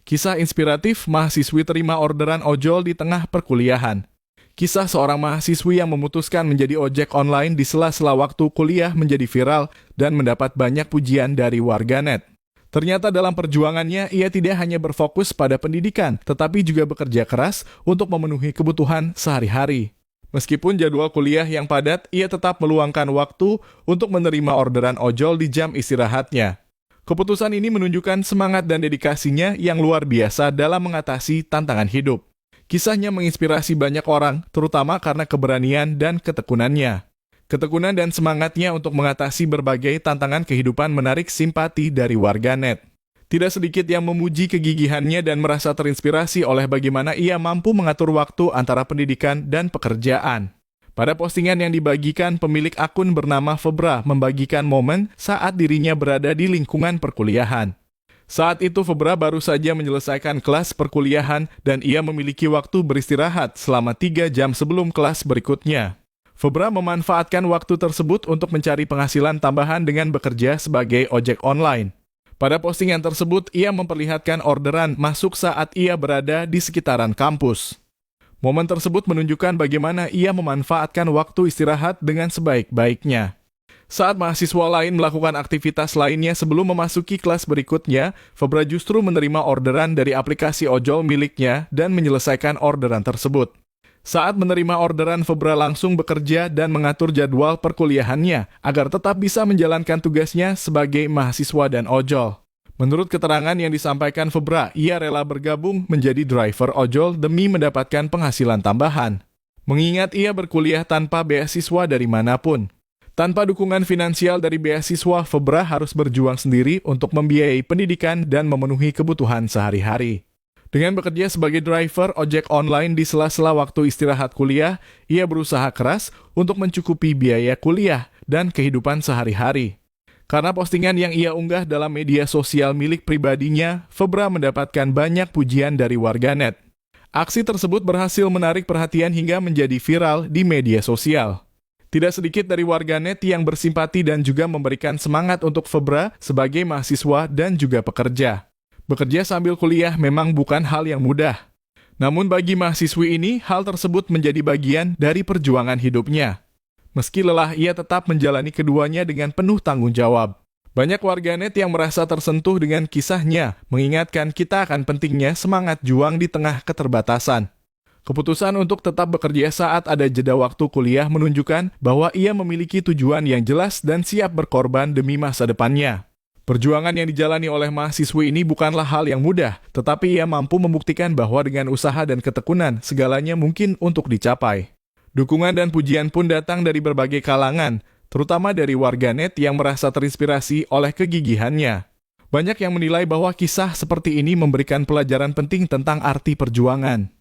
Kisah inspiratif mahasiswi terima orderan ojol di tengah perkuliahan. Kisah seorang mahasiswi yang memutuskan menjadi ojek online di sela-sela waktu kuliah menjadi viral dan mendapat banyak pujian dari warganet. Ternyata dalam perjuangannya, ia tidak hanya berfokus pada pendidikan, tetapi juga bekerja keras untuk memenuhi kebutuhan sehari-hari. Meskipun jadwal kuliah yang padat, ia tetap meluangkan waktu untuk menerima orderan ojol di jam istirahatnya. Keputusan ini menunjukkan semangat dan dedikasinya yang luar biasa dalam mengatasi tantangan hidup. Kisahnya menginspirasi banyak orang, terutama karena keberanian dan ketekunannya. Ketekunan dan semangatnya untuk mengatasi berbagai tantangan kehidupan menarik simpati dari warganet. Tidak sedikit yang memuji kegigihannya dan merasa terinspirasi oleh bagaimana ia mampu mengatur waktu antara pendidikan dan pekerjaan. Pada postingan yang dibagikan, pemilik akun bernama Febra membagikan momen saat dirinya berada di lingkungan perkuliahan. Saat itu Febra baru saja menyelesaikan kelas perkuliahan dan ia memiliki waktu beristirahat selama 3 jam sebelum kelas berikutnya. Febra memanfaatkan waktu tersebut untuk mencari penghasilan tambahan dengan bekerja sebagai ojek online. Pada postingan tersebut, ia memperlihatkan orderan masuk saat ia berada di sekitaran kampus. Momen tersebut menunjukkan bagaimana ia memanfaatkan waktu istirahat dengan sebaik-baiknya. Saat mahasiswa lain melakukan aktivitas lainnya sebelum memasuki kelas berikutnya, Febra justru menerima orderan dari aplikasi ojol miliknya dan menyelesaikan orderan tersebut. Saat menerima orderan, Febra langsung bekerja dan mengatur jadwal perkuliahannya agar tetap bisa menjalankan tugasnya sebagai mahasiswa dan ojol. Menurut keterangan yang disampaikan Febra, ia rela bergabung menjadi driver ojol demi mendapatkan penghasilan tambahan. Mengingat ia berkuliah tanpa beasiswa dari manapun. Tanpa dukungan finansial dari beasiswa, Febra harus berjuang sendiri untuk membiayai pendidikan dan memenuhi kebutuhan sehari-hari. Dengan bekerja sebagai driver ojek online di sela-sela waktu istirahat kuliah, ia berusaha keras untuk mencukupi biaya kuliah dan kehidupan sehari-hari. Karena postingan yang ia unggah dalam media sosial milik pribadinya, Febra mendapatkan banyak pujian dari warganet. Aksi tersebut berhasil menarik perhatian hingga menjadi viral di media sosial. Tidak sedikit dari warganet yang bersimpati dan juga memberikan semangat untuk Febra sebagai mahasiswa dan juga pekerja. Bekerja sambil kuliah memang bukan hal yang mudah. Namun bagi mahasiswi ini, hal tersebut menjadi bagian dari perjuangan hidupnya. Meski lelah, ia tetap menjalani keduanya dengan penuh tanggung jawab. Banyak warganet yang merasa tersentuh dengan kisahnya, mengingatkan kita akan pentingnya semangat juang di tengah keterbatasan. Keputusan untuk tetap bekerja saat ada jeda waktu kuliah menunjukkan bahwa ia memiliki tujuan yang jelas dan siap berkorban demi masa depannya. Perjuangan yang dijalani oleh mahasiswi ini bukanlah hal yang mudah, tetapi ia mampu membuktikan bahwa dengan usaha dan ketekunan, segalanya mungkin untuk dicapai. Dukungan dan pujian pun datang dari berbagai kalangan, terutama dari warganet yang merasa terinspirasi oleh kegigihannya. Banyak yang menilai bahwa kisah seperti ini memberikan pelajaran penting tentang arti perjuangan.